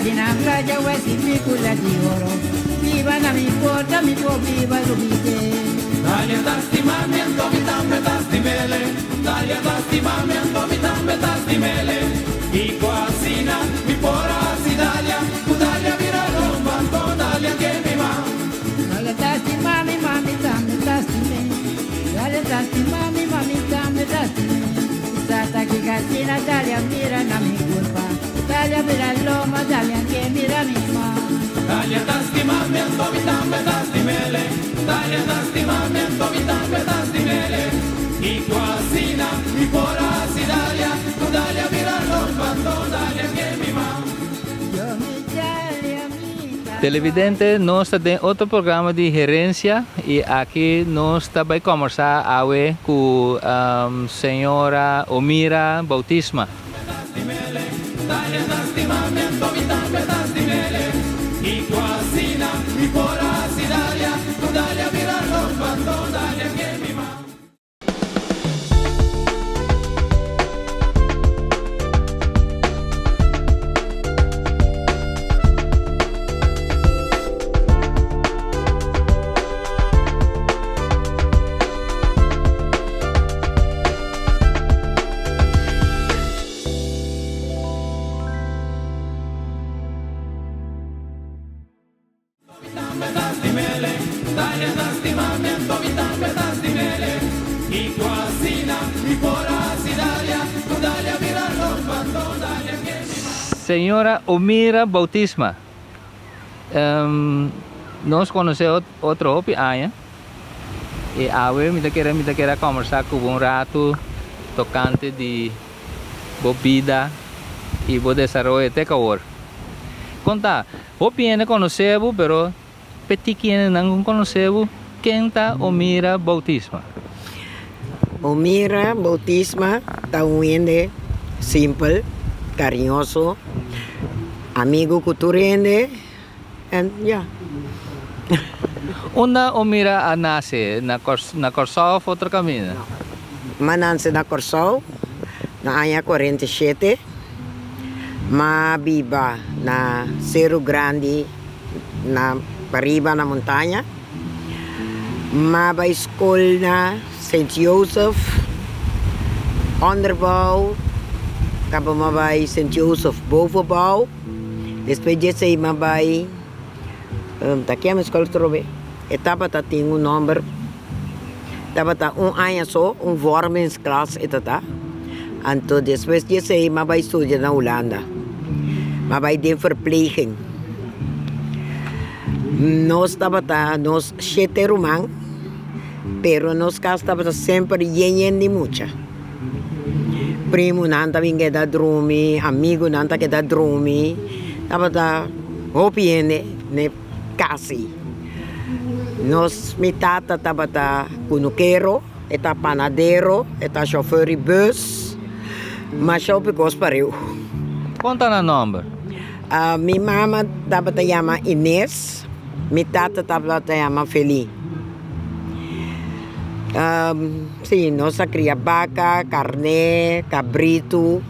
na playa huesi picula di oro. Viva na mi porta, mi po viva rubite. Dalia tastimamiento, vitambe tastimele. Dalia tastimamiento, vitambe tastimele. Y cuasina, mi pora si Dalia. Dalia vira rombanto, Dalia que mi ma. Dalia tastimami, mami, tambe tastime. Dalia tastimami, mami, tambe tastime. Sata que casina, Dalia mira na mi culpa. Dalia mira loma, Dalia que mira mi ma. Dalia tastimamiento, vitambe tastimele. Dalia tastimamiento, vitambe tastimele. Y cuasina, mi pora si Dalia. Dalia mira rombanto, Dalia que mi ma. Televidente, nós temos outro programa de gerência e aqui nós também conversar com a senhora Omira Bautisma. Senhora Omira Bautisma, nós conhecemos outro hopi aia e awe me quer conversar com um rato tocante de bebida e o desenvolvimento de calor. Conta, hopi ene conhecemos, pero petiquene não conhecemos quem tá Omira Bautisma. Omira Bautisma tá simple, carinhoso, amigo culturende, and yeah. Onde Omira nasce? Na Corsol ou outro caminho? Mananse na Corsol, na Anha 47, ma viva na Cerro Grande, na Pariba, na montanha, ma vai escola na St. Joseph, onderbouw, acaba bij St. Joseph bovenbouw. Depois disso aí vai daqui a minha escola trobe. Etapa tá tem número. Etapa tá ano só, vormensklasse etapa. Então depois disso aí vai estudar na Holanda. Vai de verpleging. Nós nós 7 romang, pero nós estava sempre de mucha. Primo nanta vinga da drumi, amigo nanta que da drumi, tava hopiene ne casi. Nos mitata tava cunuqueiro, eta panadero, eta chauffeur de bus, mas eu pegou pariu. Conta na número. Minha mama tava chama Inês, minha tata tava chama Feli. Sim, nossa cria vaca, carne, cabrito,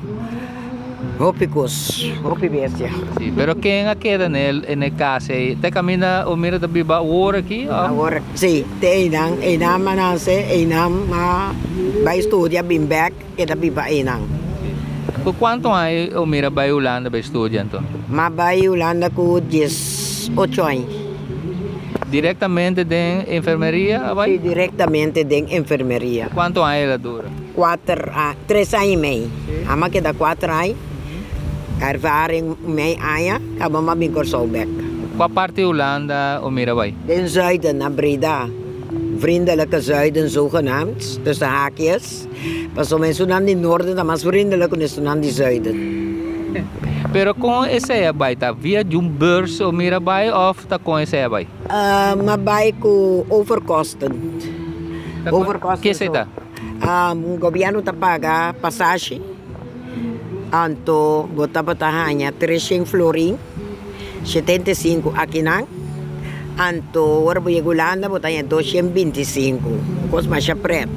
hópicos, hópibestia. Sim, pero quem queda nele casa? Te camina o mira da biba hora aqui? Agora, sim, tem enam manase, enam vai estudar bem back que da biba enam. Por quanto aí o mira vai Holanda vai estudar então? Mas vai Holanda com 18 anos. Diretamente de enfermeria? Sim, diretamente de enfermeria. Quanto anos ela dura? 3 anos e meio. A mãe que dá 4 anos, ervaring meio anos, acabamos bem com o back. Qual parte da Holanda o mira vai? Den zuiden, naar Breda. Vriendelijke zuiden zogenaamd, tussen haakjes. Pas om mensen naar die noorden, dan was vriendelijk en is naar die zuiden. Pero com esse aí tá via de beurs ou mirabai of tá com esse aí? Mabay ko overkosten. Overkosten. Que seda? Gobyerno ta paga passagem. Anto bota hanya 300 florin, 75 aqui nang. Anto warbo Holanda botanya 225. Kos masya pret.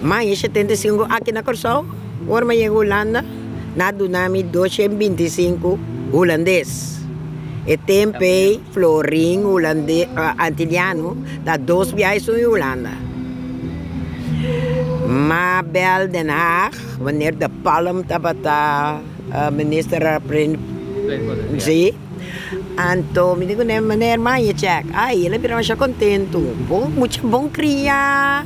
Mas 75 aqui na Corsol, warma Holanda. Nado nami 225 holandês. E tempei Florin, holandês, Antiliano, da 2 viagens em Holanda. Mabel Den Haag, wanneer de Palm tabata minister sim. Anto, me digo, né, maneira mais check. Ai, ele vira mais contento. Bom, muito bom criar.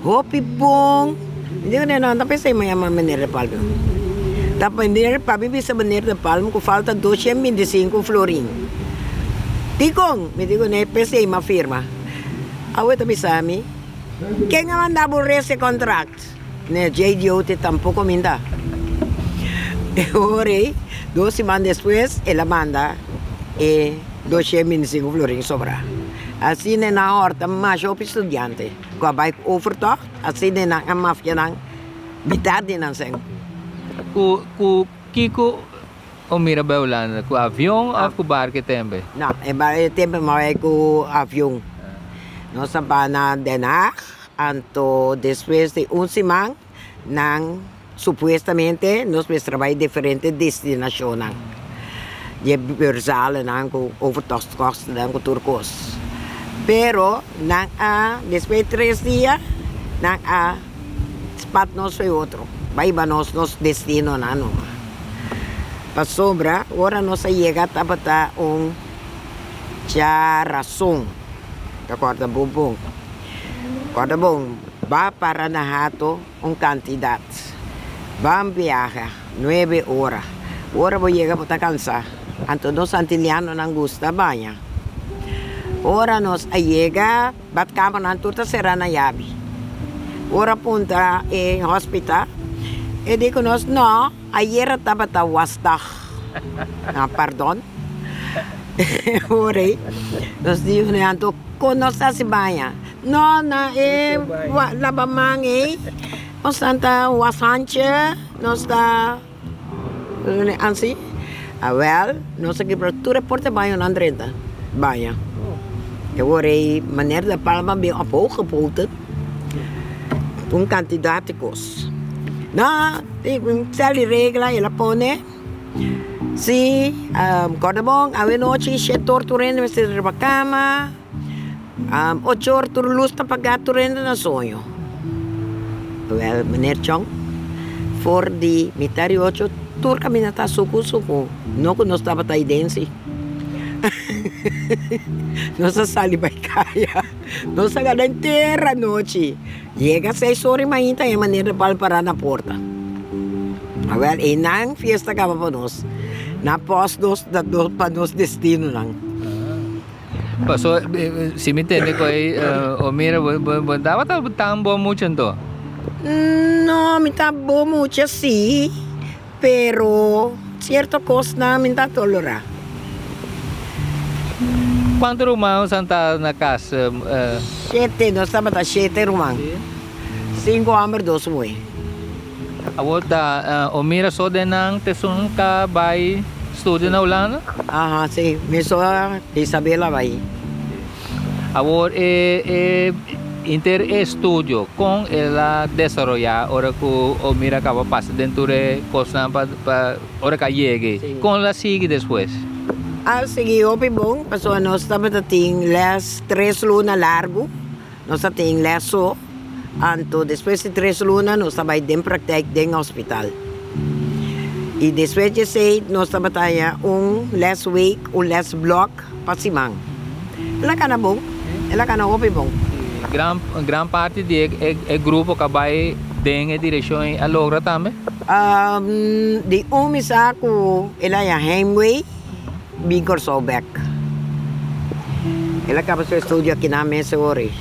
Hopi bom. Me digo, né, não, pensei mais uma maneira de Palm. Da maneira para viver essa maneira de Palm, que falta 225 florim. Ticong, me digo, né, pensei uma firma. A outra me sabe. Quem manda aborrecer esse contrato? Né, JDOT tampouco me dá. Orei, 2 semanas depois, ela manda e 225 florim sobra. Assim, na horta, mais op estudante. Com a bike overtocht, assim, na mafia, metade não sei. Ku Kiko o mira ba Holanda? Com avião ou com barco também? Não, é tempo mais com avião. Nós vamos na Den Haag, então depois de 1 semana, supostamente nós vamos trabalhar em diferentes destinações. Je beurzalen com overtochtkosten com turcos. Pero, depois de 3 dias, spot nós foi outro. Vai para nosso destino, não. Para sobra, agora nós chegamos a Charason. Corda bom. Corda bom. Vai para Nahato candidato. Vamos viajar 9 horas. Agora vou chegar para cansar. Então, nós antilianos não gostam banha. Agora nós chegamos, batcama na turta será na Yabi. Agora punta em hospital. E digo nós, não, ayer estava a wastag. Pardon. Ora, nós digo, então, quando nós estamos banha. Não, labamang, nós estamos wasanche, nós estamos, assim. Well, nós aqui para tu reporte banha na Andrenta. Banha. Agora, maneira de Palma bem opgepoten. Candidatos. Não, tem regra, ela põe. Se, corda bom, a noite, 7 horas turendo, você vai para cama. 8 horas tu luz para pagar turendo na sonho. Well, meneer Chong, voor die metade 8 tur kami na ta suku. No que nós estava aí dentro. Nossa sali vai cair. Nossa gada inteira noite. Chega 6 horas e ainda é maneira para parar na porta. Well, e nang fiesta ka para nós. Na pós para nos destino nang. So, se me entende que o mira, dava tão bom muito então? Não, me tá bom muito sim, pero certo coisa não me tá tolerar. Quantos irmãos estão na casa? 7, nós estamos a 7 irmãos. 5 homens, 2 mulheres. Agora, o mira só de não ter que vai estudar na Holanda? Ah, sim, me só Isabela vai. Agora, inter estudio com ela desarrollar ora que o mira acaba passando dentro de coisa para ora que chegue. Com ela sigue depois. Sige, opi bom, paso nós estamos a ter les 3 lunas largo, nós temos les so, anto depois de 3 lunas nós estamos em praktijk em hospital. E depois de 6 nós estamos a les week, les block para simang. Ela cana bom, ela cana opi bom. Gran parte de grupo que vai em direção a logra também? De misa ko ela é Heimwee. Bigor Sobek. Ela acaba seu estúdio aqui na mesa hoje.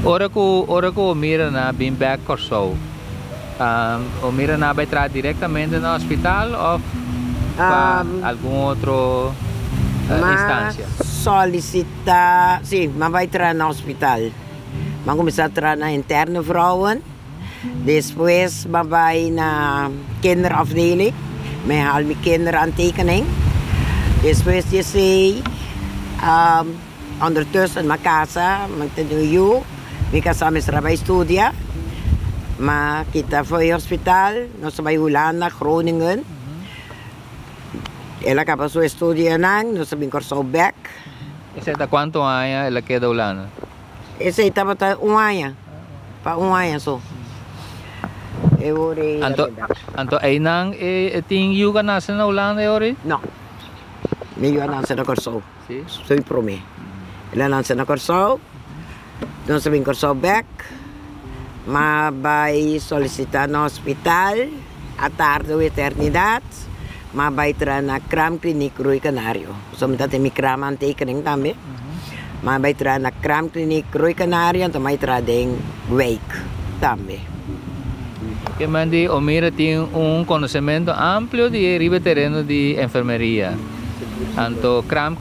Ora que o mira na Bimback Corso, o mira na vai entrar diretamente no hospital ou para algum outro instância? Solicita, sim, mas vai entrar no hospital. Mas começar a entrar na interne vrouwen, depois vai na kinderafdeling, met haal mijn kinderaantekening. Depois de sei, ondertussen mijn casa, mijn casa me trabalha estudia, mas kita foi hospital, nós vai Holanda, Groningen. Ela acaba su estudio nang, no sabing corso back. Ese está cuánto años ela queda hablando? Ese estaba un año. Pa un año so. Anto ay nang ting yuga nasa na Holanda ori? No. Meglio nanse na corso. Sí. Soy prome. Ela nanse na corso. No sabing corso back. Mabay solicitar no hospital. A tarde o eternidad. Mabay tra na Cram Clinic Rui Canario. So mita mi Cram aantekening tambe. Mabay tra na Cram Clinic Rui Canario. Anto may tra ding Wake tambe. Que mandi Omira tiene un conocimiento amplio de terreno de enfermería. Tanto cramp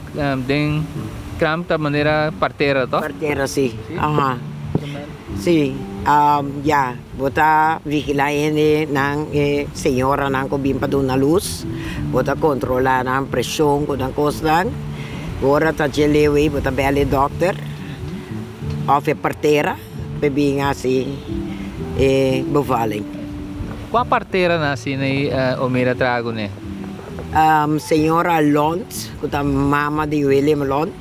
de manera partera, ¿no? Partera, sí. Ajá. Sí. Ya, bota vigilayan ng senyora ng kubin pa doon na luz. Bota kontrola ng presyon ko ng koslang. Bora ta jelewe, bota beli dokter. Of partera. Bebi nga si bevalling. Qual partera na sini Omira trago ne? Senyora Lont, kuta mama di William Lont.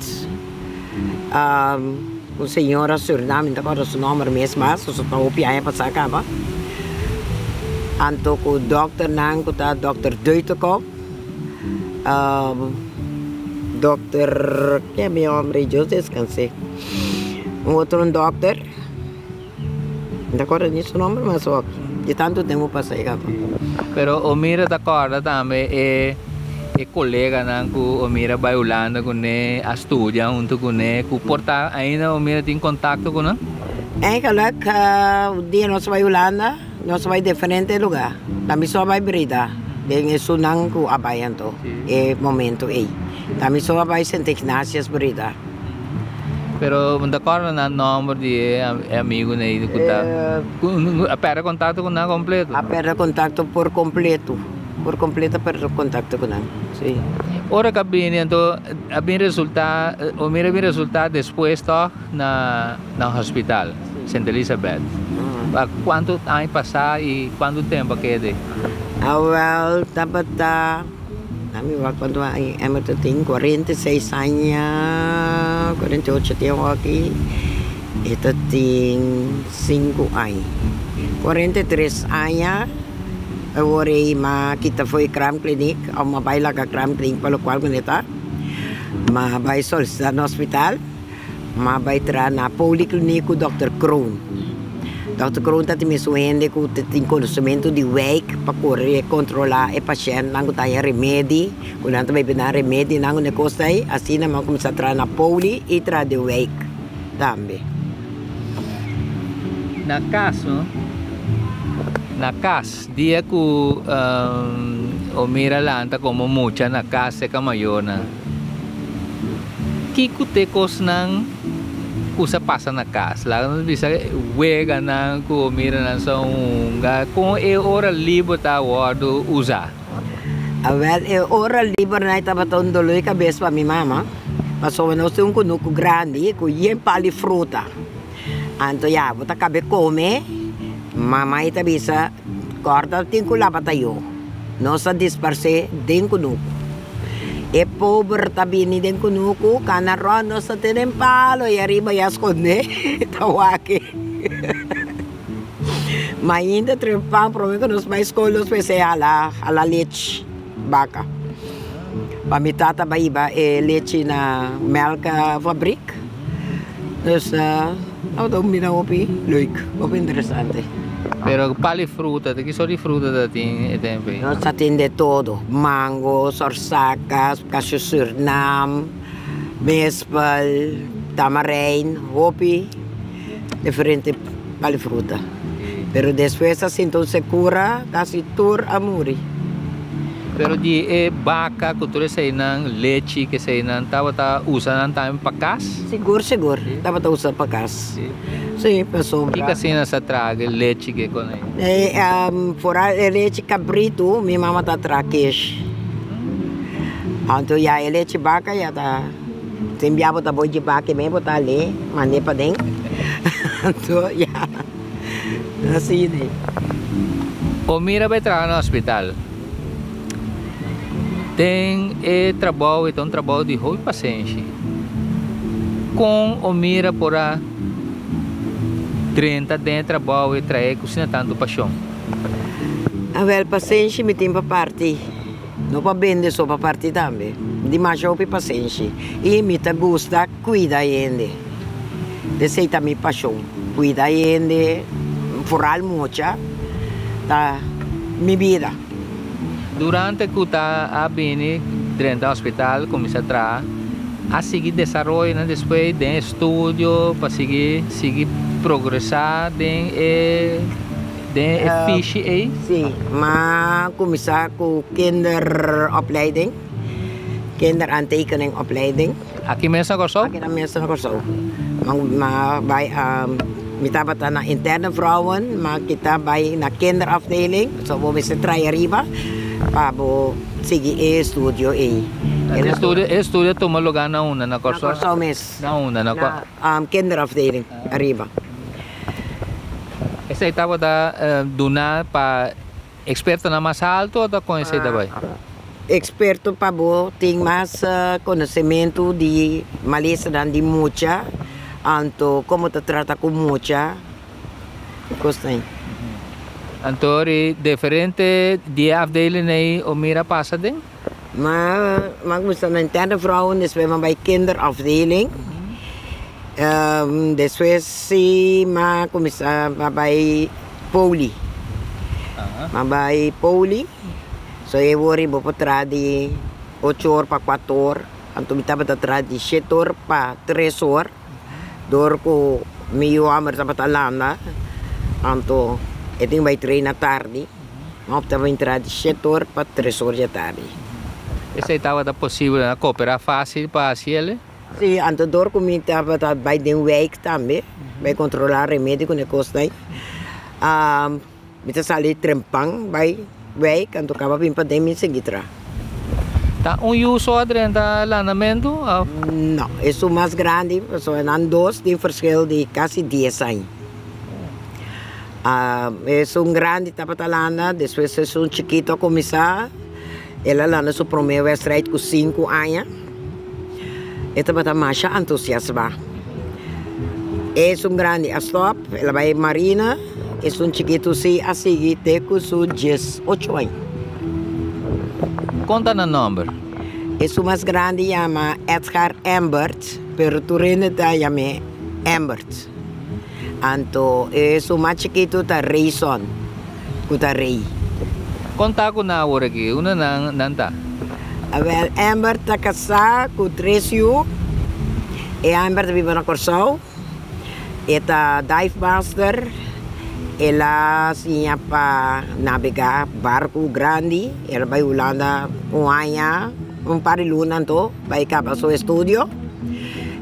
Senyora Suriname, hindi ko rin sa nomor mesma, so sa taupiyaya pa sa kaba. Anto ko doktor nang kuta Dr. Duitoko. Dr. que mi hombre, Dios descanse. Un otro doctor. Hindi ko rin sa nomor, mas de tanto tempo passei cá. Pero Omira da corda também é colega não que Omira vai Holanda com né estuda junto com né que porta ainda Omira tem contato com não? É que o dia nós vai Holanda, nós vai diferente lugar. Também só vai Breda. Tem isso não que abayanto é momento aí. Também só vai Santa Ignácias Breda. Pero da corda na número de amigo né que tá perde contato com não completo. Perde contato por completo. Por completo perde contato com não. Sim. Ora que bem então a bem resultado o mira bem resultado depois tá na hospital Santa Elizabeth. Quanto tempo passar e quanto tempo queda? Well, tapata kami quando ay amato ting 46 años, 48 tengo aquí. Ito ting 5 años. 43 años. Agora kita foi Cram Clinic, o mabaila ka Cram Clinic pelo qual guneta. Mabay solicitar no hospital. Mabay tra na Polyclinic ko Dr. Kroon. Dr. Kroon tati misuende ko tem conhecimento de wake para correr controlar o paciente não tem remédio quando não vai pegar remédio não ne costei assim não começa a tra na poli e tra de wake também na casa dia que o mira lanta como mucha na casa que maior na que te cos nang kusa pasa na casa lá não bisa wega na ko mira na sa unga com hora livre tá wado usar well hora livre na ita baton doloy ka bes pa mi mama passou no se kunuko grande ko yen pali fruta anto ya bota cabe come mama ita bisa corta tinko la batayo no sa disperse den kunuko e pobre tabini den kunuku kanaron no sa tinempalo e arriba ya esconde tawake mainda trepang prome que nos mais colos pese a la leche vaca pamitata baiba e leche na melka fabrik dus auto mina opi leuk op interessante. Pero pali fruta, que só de fruta da tem tempo. Nós tem de todo, mango, sorsacas, cashew Suriname, mespal, tamarind, hopi, diferente pali fruta. Pero después assim então se cura casi tur amuri. Pero de vaca, cultura sei nang leche que sei nang tava tá usando também para cas? Seguro, tava tá usando para cas. Sim, pessoal. Que casina sa traga leche que com aí? Fora leche cabrito, minha mama tá traquish. Então já leche vaca já tá. Tem biabo tá boi de vaca mesmo tá ali, mandei para dentro. Então já. Assim, né? O mira vai trabalhar no hospital. tem trabalho, então trabalho de hobby paciente. Com o mira por a 30 de trabalho e trazer cozinha tanto paixão. A ver, paciente me tem para parte. Não para vender só para parte também. De mais para paciente. E me te gusta cuidar ainda. Desse também paixão. Cuidar ainda, foral muito, tá? Minha vida. Durante que está vindo dentro do hospital, começa a trabalhar, a seguir desenvolver, né? Depois de estúdio para seguir progressar de fiche aí. Sim, mas começar com kinderopleiding, kinderantekeningopleiding. Aqui mesmo na Corsol? Aqui na mesma Corsol. Maar bij kita bata na interne vrouwen, maar kita bij na kinderafdeling, so we se traia riba, para seguir estúdio aí. Estúdio toma lugar na una na Corsol? Na Corsol mesmo. Na una na kinderafdeling, arriba. Essa etapa da donar para experto na mais alto ou da conhecer também? Experto para bo tem mais conhecimento de malícia de mucha, anto como te trata com mucha, gostei. Então diferente de afdeling aí o mira passa den? Maar we staan interne vrouwen, dus we hebben bij kinderafdeling. Después si ma começar bij poli. Maar bij poli, so eu vou ribo para trás de 8 horas para 4 horas, anto me estava atrás de 7 horas para 3 horas. Door ko meio amar sa patalana, anto eu vai treinar tarde, mas estava entrar de 7 horas para 3 horas da tarde. Essa etapa da possível cooperar fácil para ele? Sim, anto door ko me estava bij de wijk também, bij controlar remédio que custa. Me sali trempang bij wijk, anto acaba bem para de seguir. Tá uso dentro do lanamento? Não, isso mais grande, so en dos tem verschil de quase 10 anos. É grande tapatalana, depois é chiquito a começar, ela lá na sua primeira wedstrijd com 5 anos. Esta bata mais entusiasma. É grande a stop, ela vai marina, é chiquito se a seguir com 18 anos. Conta no número. É mais grande chama Edgar Embert, pero tu rende ta chama Embert. Anto é mais chiquito ta Rayson, que ta Ray. Conta com na hora aqui, uma não tá. Well, Embert tá casado com 3 filhos. E Embert vive na Corsol. É ta dive master. Ela tinha para navegar barco grande, ela vai Holanda um par de lunas, vai acabar seu estudo.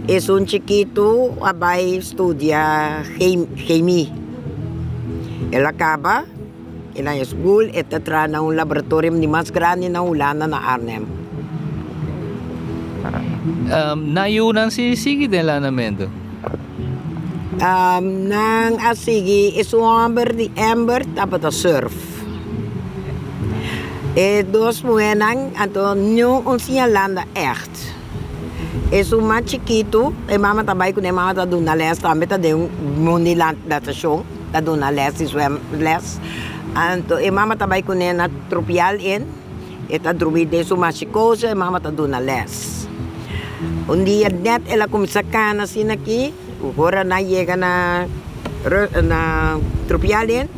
É chiquito, vai estudar química. Ela acaba, ela é school, ela entra na laboratório mais grande na Holanda, na Arnhem. Na Yunan sigue de lanamento? Nang asigi is amber di ember dapat surf. Dos muenang anto nyo unsiya landa echt. Mais chiquito, mama também com mama tá dando les também tá deu muniland natação, tá dando les swim les. Anto mama também com na tropial in, tá drubi de mais chicosa, mama tá dando les. Dia net ela começa cana assim aqui. Agora na chega na tropialien,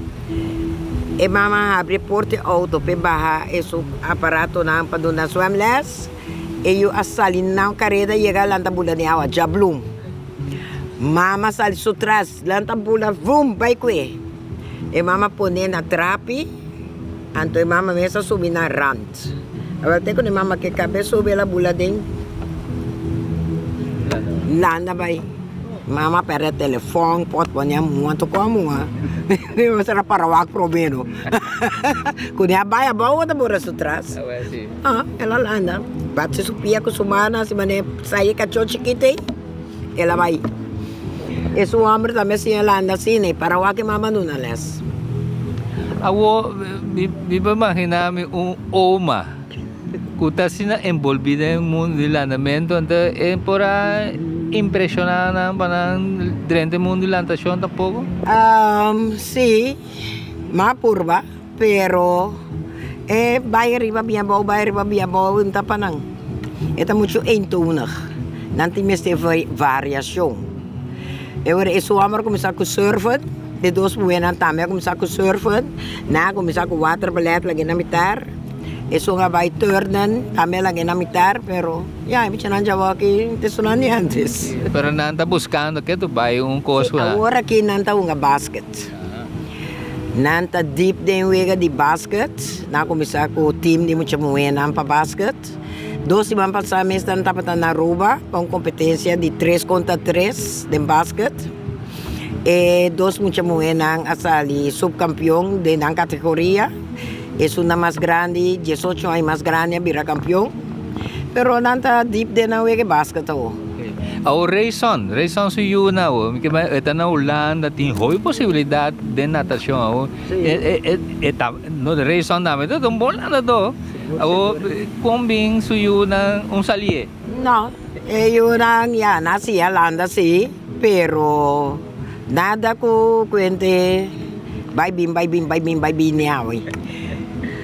e mama abre porte auto pe barra esse aparato na para na swimless, e eu asali na carreta chega lá na bula de água jablum. Mama sali sutras lá na bula vum vai que, e mama põe na trape, anto e mama mesa subir na rant. Agora tem que mama que cabeça subir a bula de landa vai. Mama perde telefone, pode pôr muito como eu será para o acro primeiro. Quando a baia boa da bora atrás. Ela lá anda, bate se pia com sumana, se mane sai cachorro chiquito, ela vai. Esse homem também se ela anda assim, para o que mama não les. Awo, viva imaginar-me uma Kuta sina envolvida en mundo del andamento, entonces por impresionar para durante el mundo de la natación tampoco. Sí, más purba, pero vai arriba bien bom, não tá panang. É muito eentonig. Não tem mais variação. Eu esse amor começar com surfen, de 2 moedas também começar com surfen, na começar com waterballet lagi na mitar. Eso nga vai turnen, também lagi na mitar, pero yeah, bicho não já vou aqui, isso não é antes. Pero nanta buscando que tu vai coisa lá. Agora aqui nanta basket. Nanta deep den wega di basket, na começar com o time de muita moeda para basket. 12 vão passar mês nanta para na Aruba, com competência de 3 contra 3 de basket. E 2 muita moeda asali subcampeão de na categoria. Es una más grande, 18 años más grande, vira campeón. Pero nanta deep de na wega basket o. Ao Rayson sa yuna o, ita na Holanda tin hoy posibilidad de natación o. No de Rayson namin to, bola na to. O kumbing su yuna salie. No, yunang ya nasi Holanda sí, pero nada ko kwente bye bin niya oy.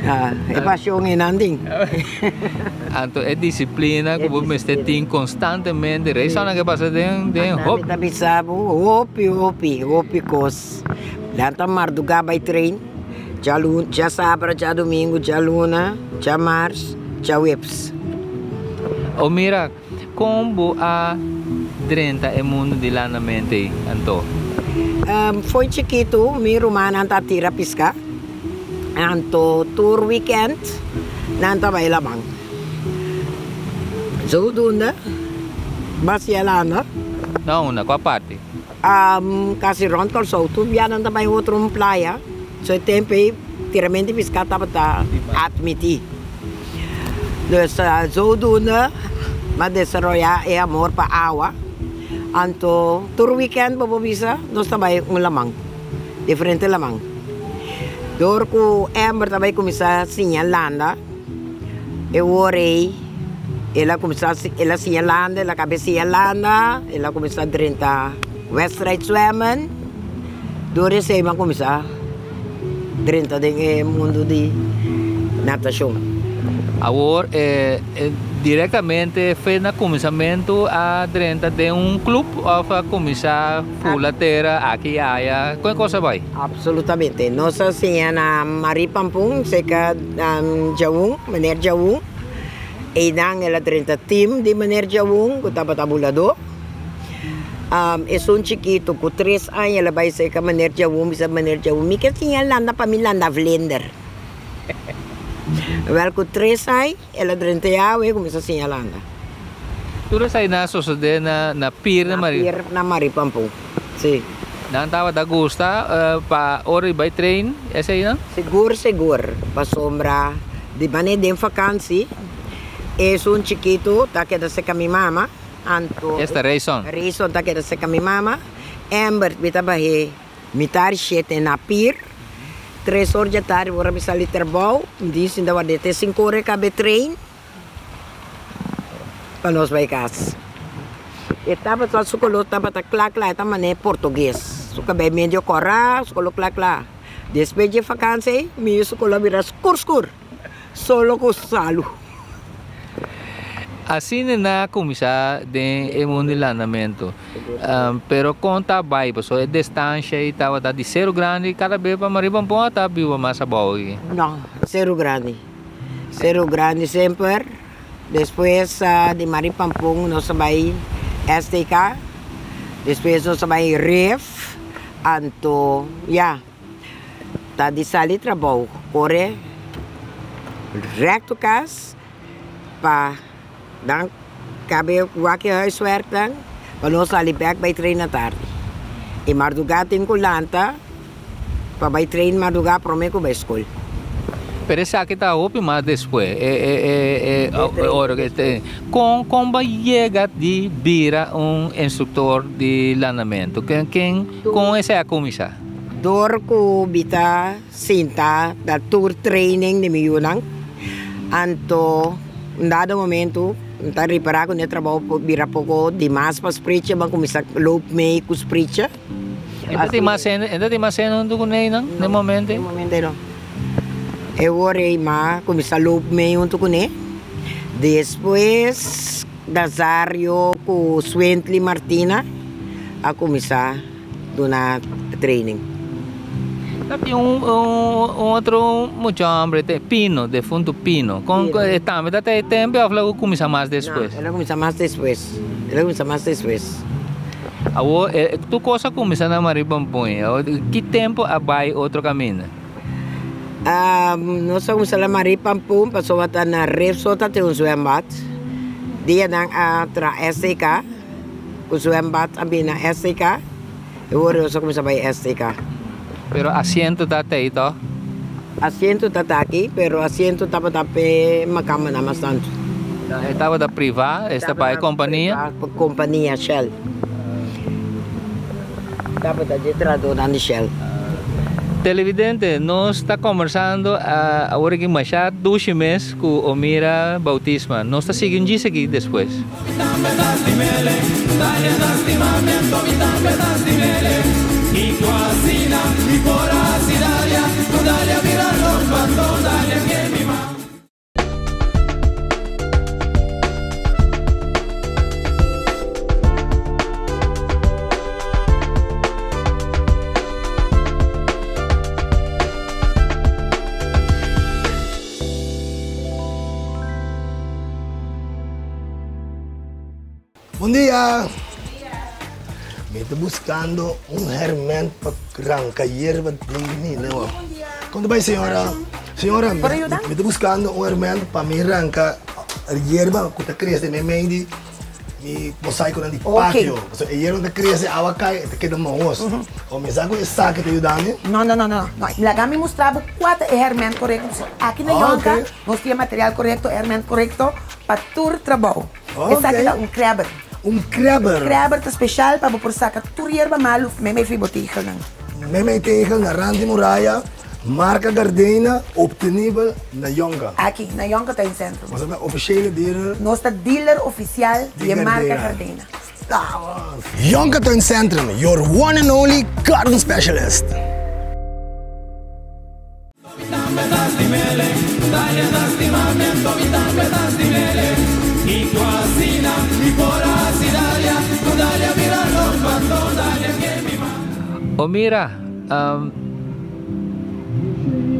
É paixão em anding. Anto é disciplina que você tem constantemente. Reisa na que passa de hop. Tá bisabo, hopi cos. Lanta marduga by train. Já sabra, já domingo, já luna, já mars, já whips. O mira, como a 30 é mundo de lanamento, Anto? Foi chiquito, mi rumana anta tira pisca. Anto tour weekend, nanta vai lamang. Zodoende, Basialana. Não, na qual parte? Kasi rond kol so tu biya nanta vai outro playa. So tempo tiramente piscata para admitir. Dus zodoende, mas desarrollar é amor para água. Anto tour weekend bobo bisa, nós também lamang, diferente lamang. Door ko Amber também começar sinalando, eu orei, ela começar ela sinalando, ela cabeça sinalando, ela começar a treinar Westride Swimmen, door esse aí vai começar a treinar no mundo de natação. Agora diretamente foi no começamento a treinar de clube ou a começar fulateira aqui aí, qual coisa vai? Absolutamente. Nós assim na Maripampung, seca Jawung, Maner Jawung, e nang ela treina team de Maner Jawung, que estava tabulador. É chiquito, com 3 anos ela vai ser Maner Jawung, bisa Maner Jawung. Mika tinha landa para mim landa Vlender. Wel, com 3 anos, ela treina e começa assim a landa. Tudo sai na sociedade na pier na Mari. Pier na Maripampung, sim. Não estava da gosta para hora vai trein, essa aí não? Seguro, para sombra de maneira de vacância. É chiquito, tá que da seca minha mama. Anto. Esta Rayson tá que da seca minha mama. Amber, bita bahe, mitar shete na pier. 3 horas de tarde, vou me sair trabalho. Disse ainda vai ter 5 horas cabe trein. Para nós vai casa. Estava só escola, estava claro, estava mané português. Só que meio corra, escola claro. Depois de vacância, minha escola vira escuro. Solo com salo. Assim na começar de mundo de andamento, pero conta vai, pessoal, é distância e tal, tá de 0 grande, cada vez para Maripampung tá viva mais a boa. Não, 0 grande. 0 grande sempre. Depois de Maripampung nós vai STK, depois nós vai REF, anto, tá de salir trabalho, corre, recto cas, para dan cabe wakje huiswerk dan, para nós ali back bij train na tarde. E madrugada tem colanta, para bij train madrugada prometo bij school. Pero essa aqui está open mais depois. Como vai chegar de vira instrutor de lançamento? Quem com essa é a comissão? Door ko bita sinta da tour training ni Miyunang. Anto um dado momento, tá reparar que o trabalho vira pouco demais para sprecha, mas começar a loop meio com sprecha. Ainda tem mais cena no momento? No momento não. Eu orei mais, começar a loop meio junto com ele. Depois, Dazario com Swently Martina, a começar a dar training. Tapi outro muito hambre, Pino, defunto Pino. Também até tempo, eu começa mais depois. Ela começa mais depois. Tu coisa começa na Maribampunha, que tempo vai outro caminho? Nós começamos a Maribampunha, passou a na Repsota, tem zwembad. Dia dan tra STK, o zwembad abina STK. Eu vou começar a STK. Pero asiento tá até ito? Asiento tá aqui, pero asiento tá pe macama na mas tanto. Estava da privada, esta vai companhia? Companhia Shell. Estava da entrada da Shell. Televidente, nós está conversando agora que mais 2 meses com Omira Bautisma. Nós está seguindo isso aqui depois. Y tu asina, y por asidalia, tu dale a mirar los patos, dale a que mi mamá. Bom dia! Estou buscando hermano para arrancar hierba de menino. Quando vai, senhora? Senhora, estou buscando hermano para me arrancar hierba que está crescendo no meio de mosaico no patio. A hierba está crescendo, a água cai, está quedando maus. O me saco esse saco te ajudando? Não. Lá me mostrava 4 hermano corretos. Aqui na Yonka, nós temos material correto, hermano correto para todo trabalho. Esse aqui é crabber. Crabber? Crabber é especial para você sacar toda a erva malu, mesmo em botiga. Mesmo tegen, na Rande Muraya, marca Gardena, obtenível na Yonka. Aqui, na Yonka tem centro. Você é officiële dealer? Nós é dealer oficial de marca Gardena. Yonka Tuin Centrum, your one and only garden specialist. Y tu asina, y por asidalia, tu dale a mirar los patos, dale a que mi mamá. Omira,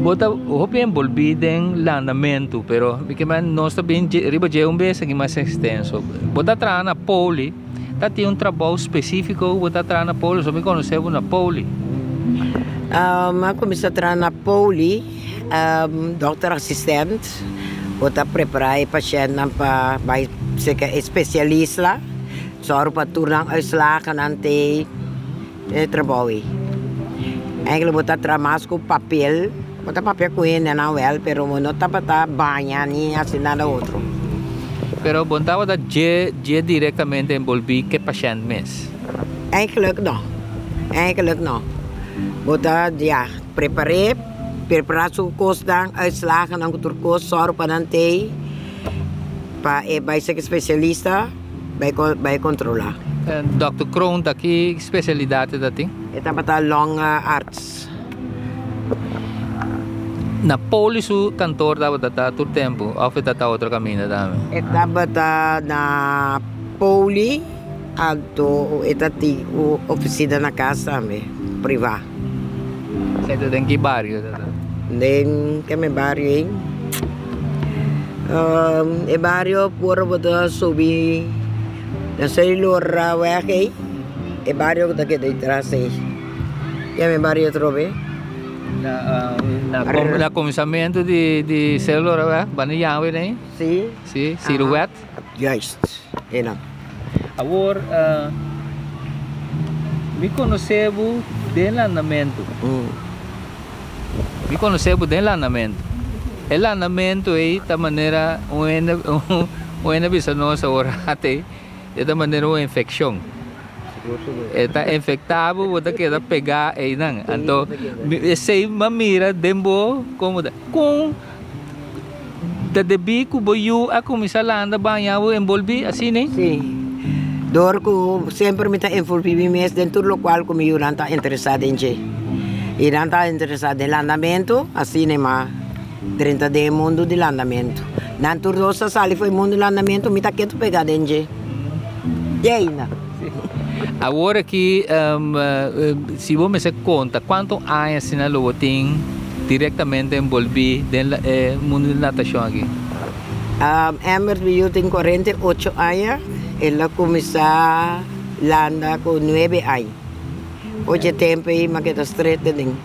bota hope envolvido en landamento, pero porque nós também riba de vez aqui mais extenso. Bota atrás na poli, tá tem trabalho específico, bota atrás na poli, só me conheceu na poli. Comecei a trabalhar na poli, doutor assistente. Bota preparar o paciente para ser especialista, só para turnar uitslagen ante trabalho. Eigenlijk bota trabalhar com papel, bota papel com ele não é, pero não tá para banhar nem assim nada outro. Pero bontava da je diretamente envolvido que paciente mesmo. Eigenlijk não. Bota ja preparar sua costa, uitslagen aan de kost, zorg para ante, para ser especialista, bij controlar. Dr. Kroon, que especialidade da tem? Esta para long arts. Na polis o cantor dava data todo tempo, ou foi data outro caminho também? Esta para na poli, alto, esta ti oficina na casa, privada. Você tem que bairro? Then kami barrio barrio puro betul subi na seluruh rakyat barrio kita kita terasa kami barrio trobe na começamento de célula banhava né? Sim, silhouette. Juist, enak. Agora me conheceu de andamento. Me conheceu de andamento. O andamento é da maneira uma bisa nossa orate, é da maneira uma infecção. Está infectado, você quer pegar aí não. Então, se mamira dembo como com Da debi ku boyu a começar lá anda banhar o envolvi assim, né? Sim. Dor ko sempre me ta envolvi mes dentro lo qual como eu não tá interessado em je. E não tá interessado em andamento, assim né, mas 30 de mundo de andamento. Não tudo sa sali foi mundo de andamento, me tá quieto pegar em je. E ainda. Agora que se você me conta quanto anos na logo tem diretamente envolvido no mundo de natação aqui? Emmer eu tenho 48 anos, ela começou a andar com 9 anos. Hoje tempo aí, mas que está estreito dentro.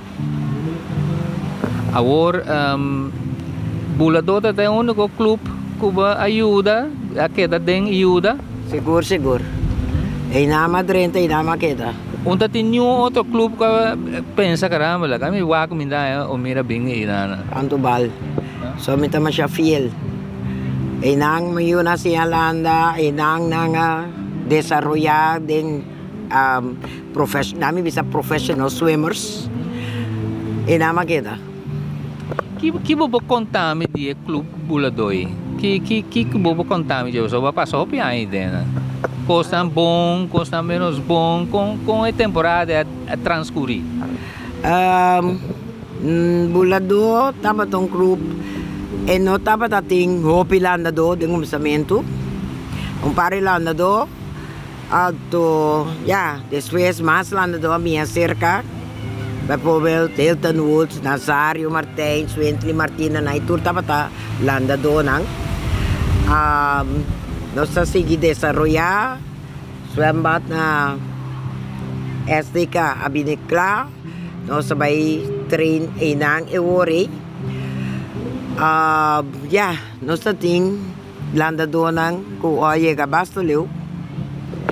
Agora, Bulador tem um único clube que ajuda, a queda tem ajuda? Seguro, seguro. E na Madrid, e na Maqueta. Onde tem nenhum outro clube que pensa, caramba, lá, kami wako minda, o mira bing ina. Antubal. So, mita masya fiel. E nang mayo na siya landa, e nang desarrollar din nami bisa professional swimmers. E na Maqueta. Que bobo contame de clube Bulador? Que bobo contame de você? Vai passar o pior ainda. Costa bom, costa menos bom, com a temporada a transcorrer. Bulador, tava tão clube, e não tava tating hopi landador de começamento. Pare landador, alto, depois mais landador minha cerca. Bijvoorbeeld Hilton Woods, Nazario Martins, Wentley Martina, na itu tava ta landador nang. Nós seguimos desarrollar swimbat na SDK Abinikla, nós vai train inang ewori. Nós tem landador nang ku llega Bastoleu.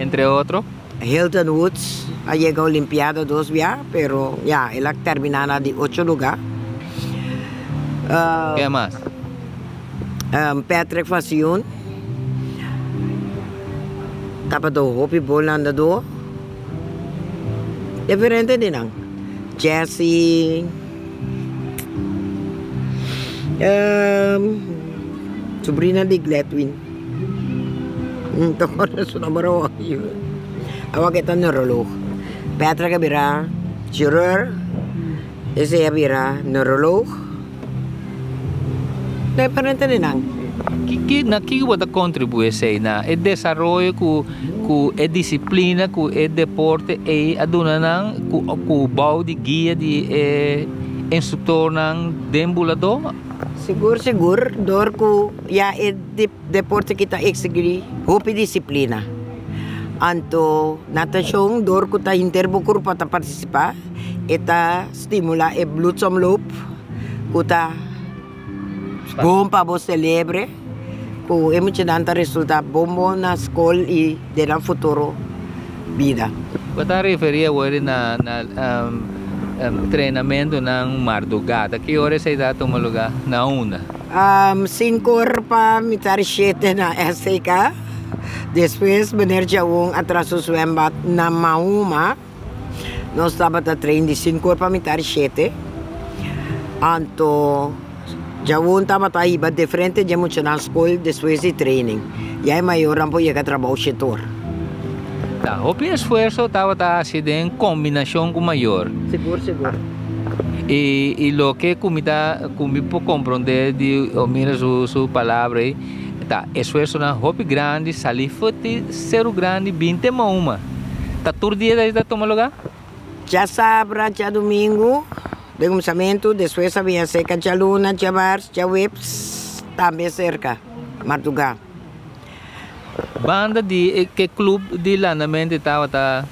Entre outros? Hilton Woods, llega Olimpiada 2 pero ela terminada de 8 lugar. ¿Qué más? Patrick Fasion. Tapa do hopi bolanda do. Diferente din ang. Jesse. Sobrina di Gletwin. Toko na sunamaraw yun. Awag kita neurolog. Petra kabira, chirurg. Ese kabira, neurolog. Diferente din ang. Que pode contribuir na o desenvolvimento com a disciplina, com o deporte e a dona com o bau de guia de instrutor nang dembulador. Seguro, dor ko deporte kita exigir hopi disciplina. Anto natasyon dor ko ta interbukur para participar, eta stimula e bloedsomloop, kuta bom para você celebre. O emocionante resultado bom na escola e de futuro vida. Você referia agora na treinamento ng madrugada. Que horas você dá toma lugar na una? 5 horas para mitar 7 na SK. Depois meneer jawong atraso swembat na mauma. Nós estava a treinar de 5 horas para mitar 7. Anto jawon tama tayo iba diferente de mucho na school después de training. Ya ay mayoran po llega trabaho setor. O esforço estava haciendo en combinación con mayor. Seguro. Y lo que comida puedo comprender de mira su palabra tá esforço na hobby grande, salir forte, ser grande, 20 uma. Tá todo dia daí da toma lugar? Já sabra, já domingo. De começamento, depois havia seca de luna, de bars, de whips, também cerca, madrugada. Banda de que clube de landamento estava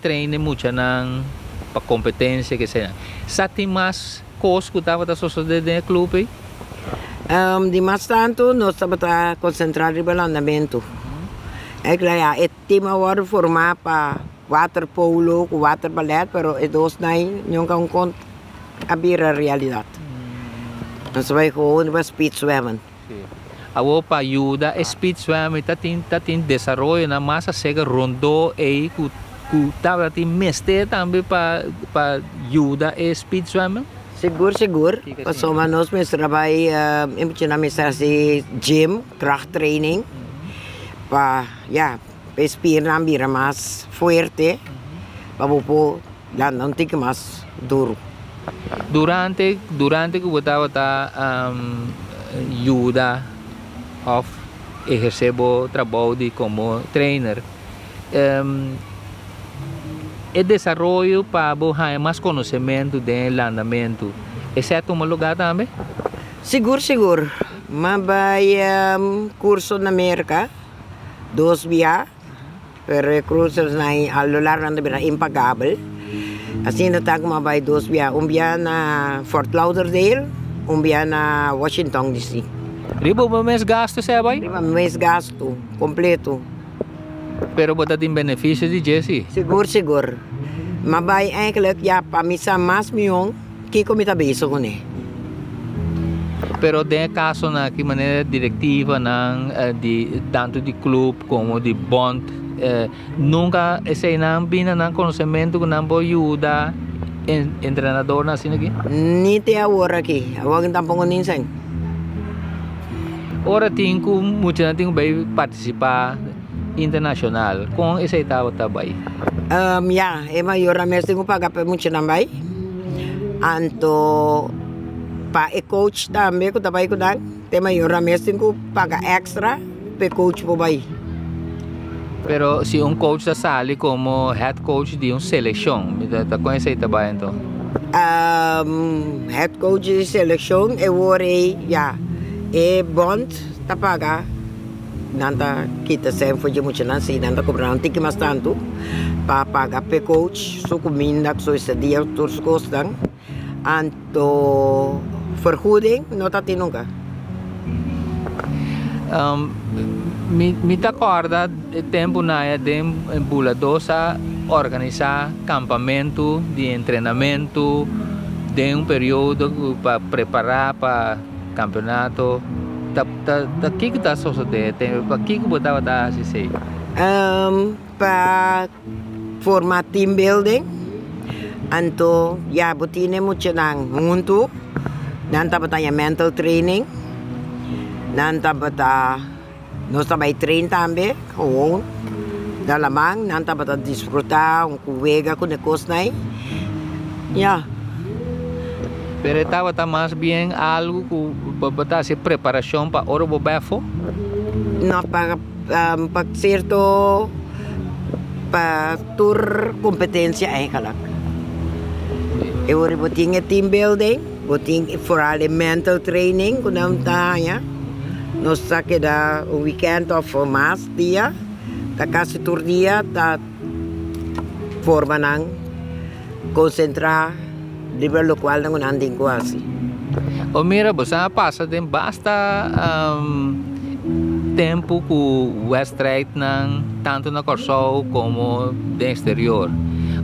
treine muito nang para competência que seja. Sati mais coisas que estava sucedendo no clube? De mais tanto, nós estava concentrado no landamento. É claro, é tema agora formar para waterpolo, water ballet, pero dos nai nunca abrir a realidade. Nós vai com speed swimming. Awo pa ajuda speed swimming tatin desenvolve na massa sega rondo e ku tava tin mestre também para ajuda speed swimming. Seguro. Pasoma nós mes trabalho na mesa si gym, krachttraining. Para respirar mais forte. Para po não ter mais duro. Durante que você está ajuda of exercer o trabalho de como trainer, o desenvolvimento para ter mais conhecimento do andamento, exceto um lugar também? Seguro. Mas vai curso na América, 2 via, pero cursos na ao largo da impagável. Assim na tag vai 2 via, via na Fort Lauderdale, via na Washington DC. Ribo ba mês gasto siya ba? Ribo mês gasto completo. Pero ba tem benefício de Jesse? Seguro. Mas vai eigenlijk para misa mais milhão que comita beso com ele. Pero tem caso na que maneira diretiva ng tanto de clube como de bond nunca esse não bina ng conhecimento que não pode ajudar treinador na assim aqui? Ni te agora aqui, agora tampouco ninguém. Ora tenho muito na tenho vai participar internacional com esse etapa também. É maior mês tenho pagar para muito também. Anto pa coach também que também kudan, tem maior mês tenho pagar extra para coach por aí. Pero se coach da sali como head coach de seleção, tá conhece também então? Head coach de seleção bond tá paga nanta kita sempre de muito nasi nanta cobrar um tique mais tanto para pagar pe coach so comida so esse dia todos costam anto vergoeding não tá tendo nunca. Me acorda tempo na de Buladosa organizar campamento de treinamento de período para preparar para campeonato. O que está sucedendo? Para que você está assim? Para formar team building, anto botine muito nang muito, nanta bataya mental training, nanta bata nós também trein também, gewoon, dalamang, nanta bata desfrutar, kuwega com negócio Pero estava mais bem algo para fazer preparação para o befo? Não, para certo, para tur competência é kalak. Eu botinha team building, botinha for mental training, kung não tá, nós saque da weekend of mas dia, da kasi tur dia, da forma nang concentrar. Libre lo qual não andem quase. O mira, você passa tem basta tempo com o Westrait tanto na Corsol como no exterior.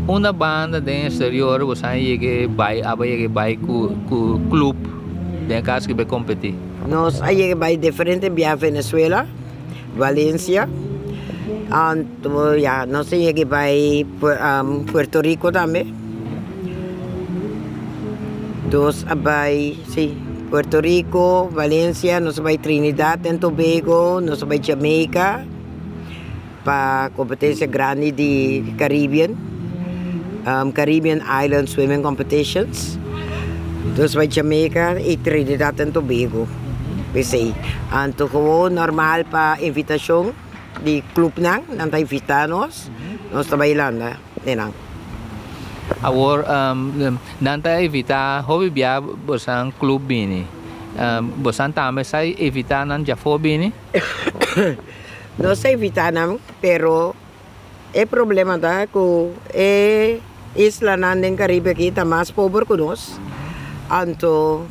Uma banda do exterior você vai com o clube de caso que vai competir. Nós vai diferente via Venezuela, Valencia, nós vai Puerto Rico também. Dos abay, Puerto Rico, Valencia, nos vai Trinidad and Tobago, nos vai Jamaica, para competência grande de Caribbean, Caribbean Island Swimming Competitions. Nos vai Jamaica e Trinidad and Tobago. Anto ko normal pa invitasyon di club nang invita nos também lá, né? Agora, nanta evita hobby bia bosan club bini. Bosan também sai evitar nan jafo bini. Não sei evitar não, pero é problema da que é isla nan Caribe aqui tá mais pobre que nós. Anto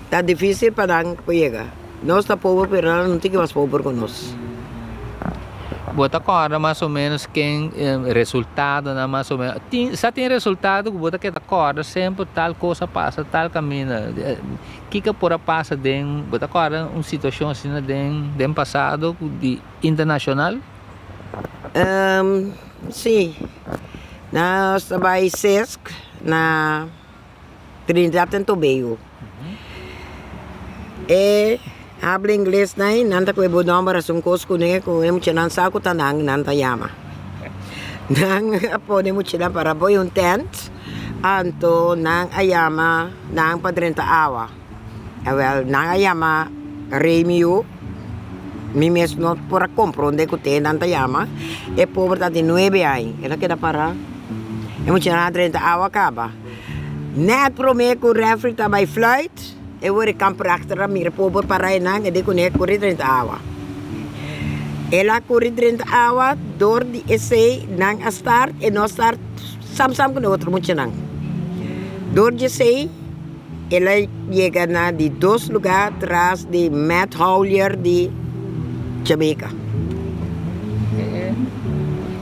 tá difícil para nang pegar. Nós tá pobre, pero não tem mais pobre que nós. Bota agora mais ou menos quem resultado na mais ou menos só tem resultado que bota que acorda sempre tal coisa passa tal caminho que por passa den bota agora uma situação assim den passado de internacional sim na trabalho SESC na Trinidad and Tobago. Habla inglês nai, nanta ko ibo nombra sung kosko ne ko emo chinan sa ko tanang nanta yama. Nang apone mo china para boy un tent, anto nang ayama nang padrenta awa. Well, nang ayama remio, mi mesmo para comprende ko te nanta yama, povertà di 9 anni, era que da para, emo china 30 awa kaba. Net prome ko refri ta by flight. Eu vou comprar a minha pobre para ir na e de correr 30 horas. Ela corre 30 horas, door de essay, nang a start e não start, sam com outro muito nang. Door de essay, ela chega na de 2 lugares atrás de Matt Howlier de Jamaica.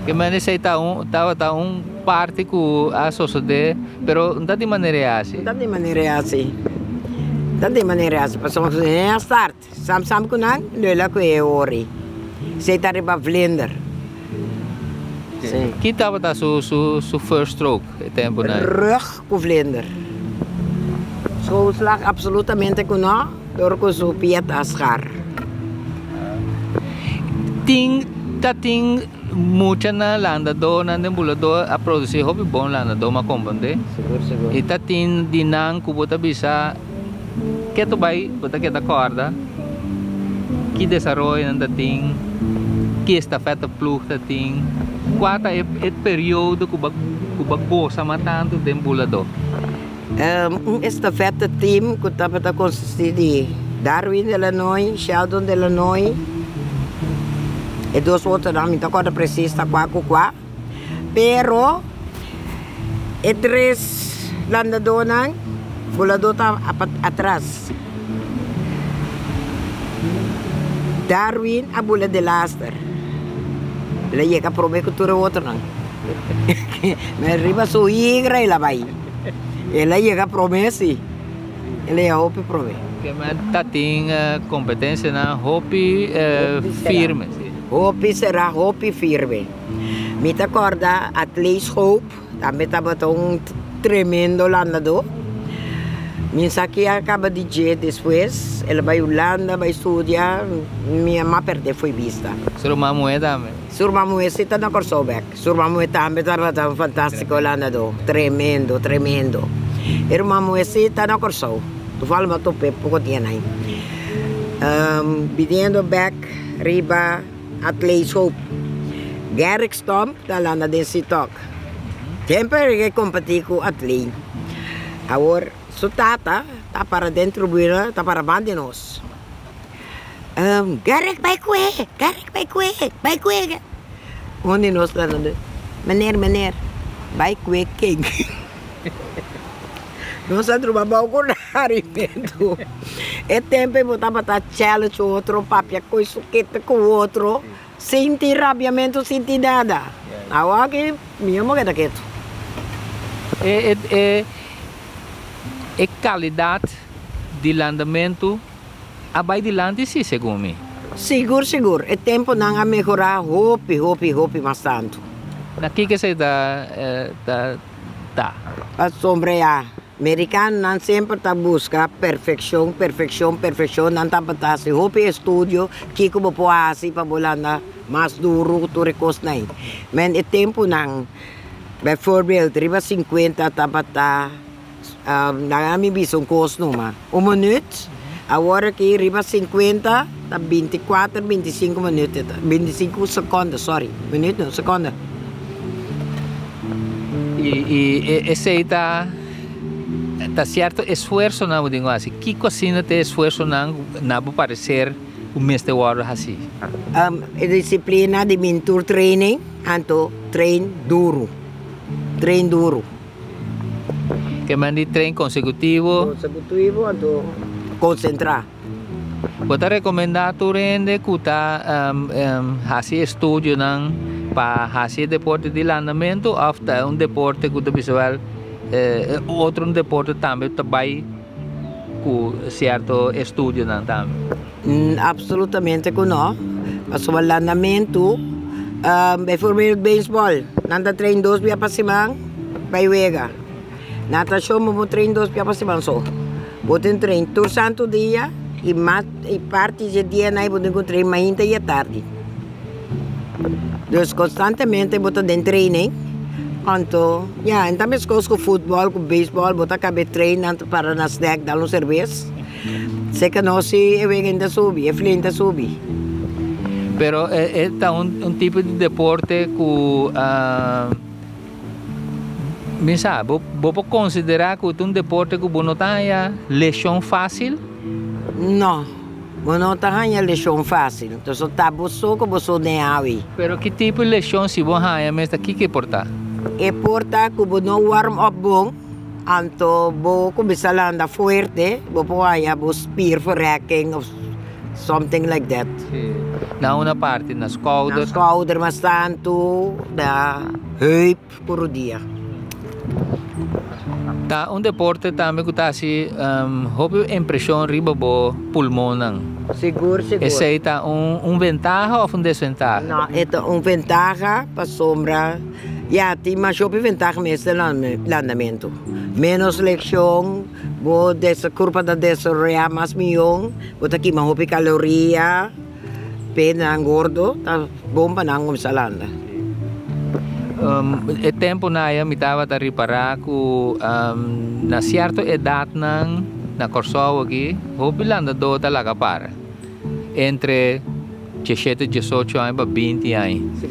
Que maneira sei tá parte com a sociedade, pero não de maneira assim. Não de maneira assim. Dat de manier als persoon in start. Sam kunang, lula ko ori. Zij daar hebben vlinder. Kita wat dat su first stroke tempo na. Rug ko vlinder. Zo slag absolutamente kuno, door ko zo piet asgar. Ting mucha na landa do na dembula do a produzir hobby bom landa do ma compreende. Seguro. E tatin dinang kubota bisa que tu vai botar que da corda que desenvolve nanda ting que está feita plug da ting qual é o período que o gosta matando dembulado estafeta team que está consistir de Darwin de Illinois, Sheldon de Illinois e 2 outros não me acorda precisa qua pero e 3 landadonang bulador tá atrás. Darwin a bula de Laster. Ela chega a provar que tudo outro não. Mas riba sua igra ela vai. Ela chega a provar sim. Ela é a hope provar. Que mas tá tem competência na hope firme. Hope será hope firme. Me te acorda Atlas Hope. Também estava tremendo landador. Minha aqui acaba de dia depois, ela vai Holanda, vai estudar, minha mãe perde foi vista. Surma moeda também. Surma moeda está na Corsobeck. Surma moeda também está fantástico Holanda do, tremendo. Irmã moeda está na Corso. Tu fala mas tu pouco tinha aí. Bidendo back riba Atlas Hope. Garrick Stomp da Holanda desse toque. Sempre que competir com Atlas. Agora so tata, tá para dentro buira, tá para bandinos. Garek vai kwe. Onde nós tá dando? Meneer, vai kwe king. Nós tá trubabau com arimento. É tempo botar para challenge outro, papia coisa que com outro, sem ter rabiamento, sem ter nada. Agora que minha mulher daquilo. E qualidade de landamento abai de lande sim, segundo mim. Seguro. É tempo não a melhorar hope bastante. Aqui que se dá. A sombrear. Americano não sempre tá busca perfeição, não tá para se hope estúdio que como pode assim para bolanda mais duro tu recos nem. Mas é tempo não. Bijvoorbeeld, riba 50 tá para nagami bisong cost numa. Minuto, agora que riba 50, tá 24, 25 minutos, 25 segundos, sorry. Minuto não, segunda. E esse aí tá certo esforço não digo assim. Que cocina tem esforço não parecer o mês de hora assim. Disciplina de mentor training, anto trein duro. Que mandi treino consecutivo, anto concentrar. Você recomenda tu rende que tá fazer estudo não para fazer deporte de andamento ou deporte que visual outro deporte também também com certo estudo não também. Absolutamente que não. Mas o andamento, bijvoorbeeld baseball, nanda trein 2 dias para semana, vai jogar. Natação, vou treinar 2 para semana só. Vou treinar todo santo dia e parte de dia não vou treinar manhã e tarde. Então, constantemente vou ter training. Então, então as coisas com futebol, com beisebol, vou acabar treinando para na snack, dar um cerveja. Se que não se é ainda subir, é fluente subir. Pero é tipo de deporte que me sabe, vou considerar que é deporte que não tem lesão fácil? Não, não tem lesão fácil. Então, está só que você nem aí. Pero que tipo de lesão se você tem, mas aqui que porta? É porta que você não warm up bom, então você começa a andar forte, você pode spear verrekking of something like that. Na uma parte, na schouder? Na schouder, mas tanto, na heup, por o dia. Tá deporte também que está assim, houve impressão riba bo pulmão não? Seguro. Esse aí tá ventaja ou desventaja? Não, é ventaja para sombra. Tem mais ventaja mesmo no andamento. Menos leção, dessa curva da desarrollar mais milhão, aqui mais caloria, pena gordo, tá bom para não começar a andar. O tempo na me estava a reparar que na certa idade na Corsol aqui, o bilanda do talaga para entre 17, 18 anos para 20 anos.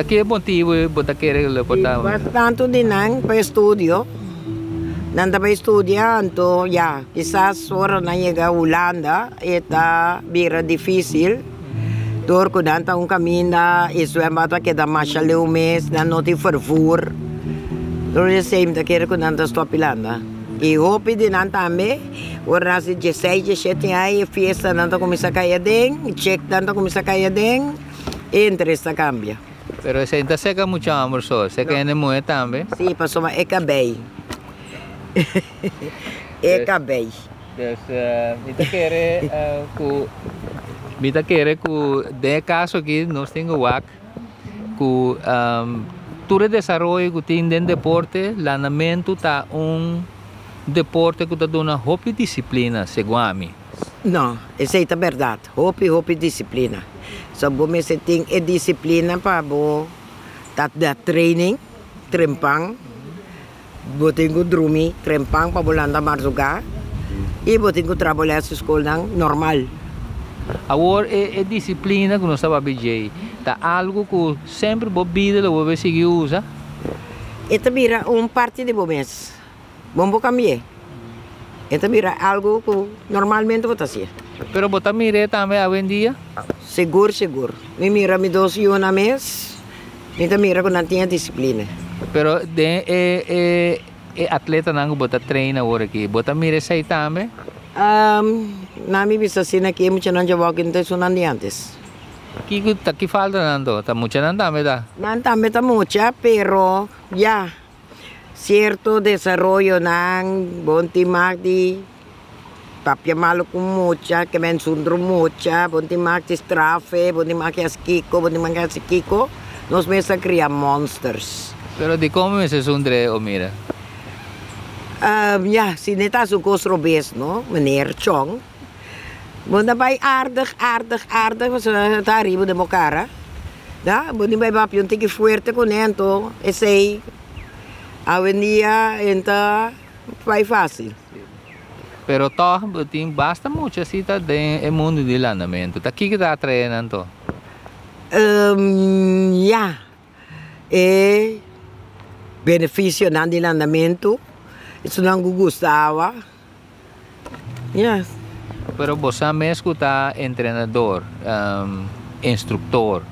Que motivo para querer levantar? Bastante de não para estudo. Não para estudar, então quizás agora não chega a Holanda, está bem difícil. Door ko dan taong kami na iswemata kita masyal umes na noti fervor. Door the same ta kira ko nanta stopilanda. E hopi din antame, ora si 16, 17 ay fiesta nanta kumisa kaya ding, check nanta kumisa kaya ding, interest na cambia. Pero essa ainda seca muito amor só, seca ainda muito também. Sim, passou uma acabei. Acabei. Mita querer que de caso aqui nós temos o WAC que todo desenvolvimento que tem dentro do deporte, lançamento tá deporte que tá dando hobby disciplina, segundo mim. Não, essa é a verdade. Hobby disciplina. Só você tem disciplina para dar training, trempang, você tem que dormir, trempang para você andar mais jogar e você tem que trabalhar na escola normal. Agora é disciplina que nós estamos BJ. Tá algo que sempre vou vida lo vou seguir usa. Esta vira parte de vocês. Vamos cambiar. Esta vira algo que normalmente vou fazer. Pero você mira também a dia? Seguro. Me mira me 2 horas na mês. Me mira que não tinha disciplina. Pero é atleta não você treina agora aqui. Você mira isso aí também? Nami bisa sina aqui muito não já walking te sunan de antes. Que falta nando, tá muito não também tá. Não também tá mucha, pero cierto desarrollo nan bonti magdi papia malo com mucha, que men sundro mucha, bonti magdi strafe, bonti magdi askiko, bonti magdi askiko, nos mesa cria monsters. Pero de como se sundre o mira? Si net als ook ons robes, no? Meneer Chong. Want daarbij aardig, was het arrivo de Mocara. Da, want bij papi un tiki fuerte con ento, e sei, avenida enta, vai fácil. Pero toch, basta muito assim tá dentro do mundo de andamento. Tá que tá treinando? Benefício de andamento. Isso não gostava. Yes. Pero você mesmo está treinador, instrutor.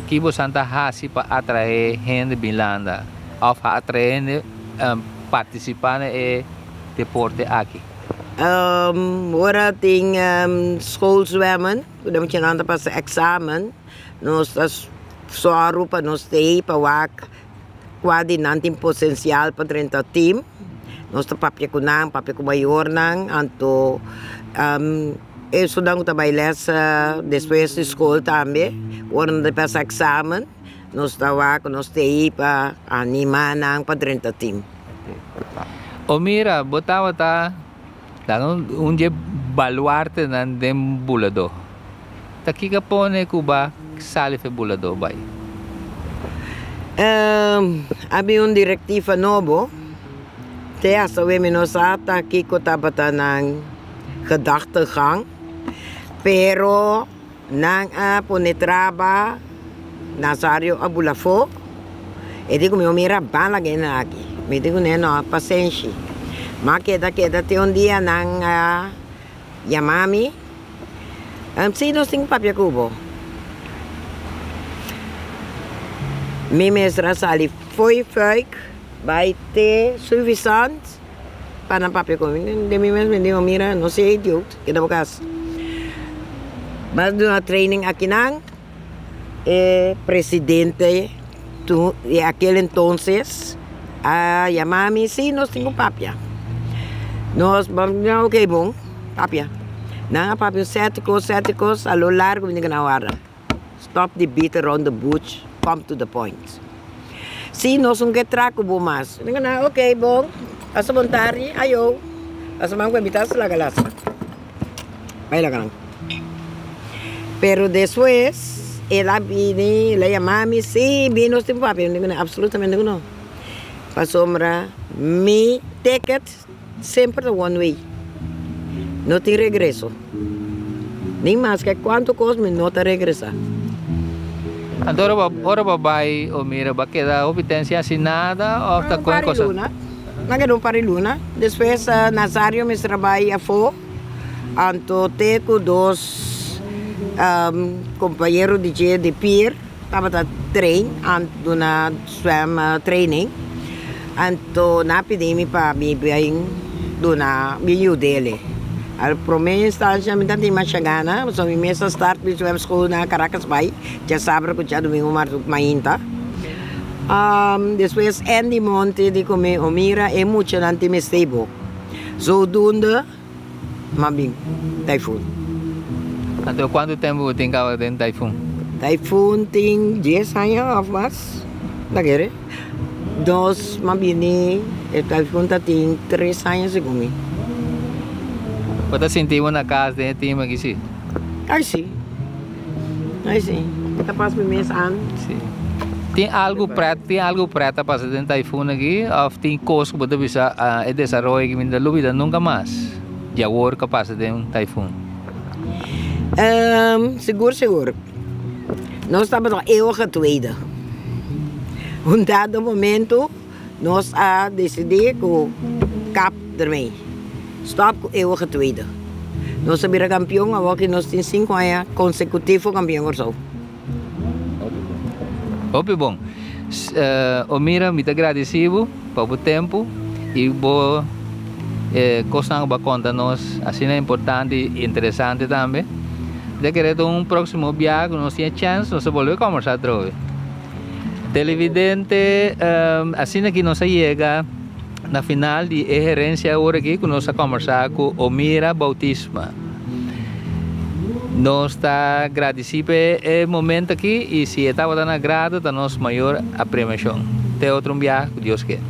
Que você está fazendo para atrair gente de Bilanda? Ou para atrair participar no deporte aqui? Agora tem schoolzwemmen. Quando a gente passa examen, nós estamos só para nós ter para quase não tem potencial para treinar o time. Nós estamos papia com maior nang, anto estudando também depois da escola também, quando de passar examen, nós estamos com nós aí para animar para 30 time. Omira, botava tá um dia baluarte na dem bulado. Taki ka po ne Cuba sali fe bulado bay. Abi direktiva novo. Te asa we minosata kiko tabata ng gedachtegang. Pero nang ponetraba Nazario Abulafo. E digo meu mira bala gena aqui. Me digo no paciência. Mas queda te um dia nang Yamami. Sino sing papia cubo. Mi mestra sali foi vai ter suficiente para papia cubo. De mi mesmo me digo mira, não sei idiota, que da bocas. Mas na training aqui nang presidente de aquele entonces a Yamami, sim, nós temos papia. Nós vamos, ok, bom, papia. Não, papia, céticos, a lo largo, não é hora. Stop the beat around the bush, come to the point. Sim, nós não queremos trago bom mais. Não, ok, bom, essa vontade, ayo. Essa mão com a mitad se la galasa. Vai lá, galera. Pero depois, ela vini, ela Yamami, sim, bem, nós temos papia. Não, absolutamente não. Para sombra, mi ticket sempre one way. Não tem regresso. Nem mais que quanto custa, não te regressa. Ora babai o mira ba queda obtenção assinada ou tá com coisa? Não quero para Luna. Depois Nazario me trabalha fo. Anto teco dos companheiros de pier, tava tá train, anto na swim training. Anto na pedimi pa bibing do na biu dele. Al primeira instância, me dá mais chegana, so me mesa start with swim school na Caracas Bay, já sabe que já domingo março mainta. Depois Andy Monte de comer Omira é muito nanti me stable. So dunda mabing typhoon. Então quanto tempo tem que haver dentro typhoon? Typhoon tem 10 anos of mas. Lagere. Dos mabini e typhoon tem 3 anos comigo. Você sentiu na casa de time aqui sim? Ai sim. Tá passando mês ano. Sim. Tem algo preto para fazer dentro typhoon aqui? Ou tem coisa que você bisa desenvolver que me dá lúvida nunca mais? Já work capaz de um typhoon? Seguro. Nós estamos na eeuwige tweede. Um dado momento, nós decidimos que cap ermee. Stop com eeuwige tweede. Nós somos campeão, agora nós temos 5 anos consecutivos campeão ou so. Opa, bom. Omira, muito agradecido pelo tempo e boa coisa que conta nós, assim é importante e interessante também. De querer próximo viagem, nós temos chance, nós volvemos a conversar outra vez. Televidente, assim que nós chega na final de gerência agora aqui, que nós conversar com Omira Bautisma. Nós está agradecido pelo momento aqui e se estava dando agrado, da nossa maior apreciação. Até outro viagem, Deus quer.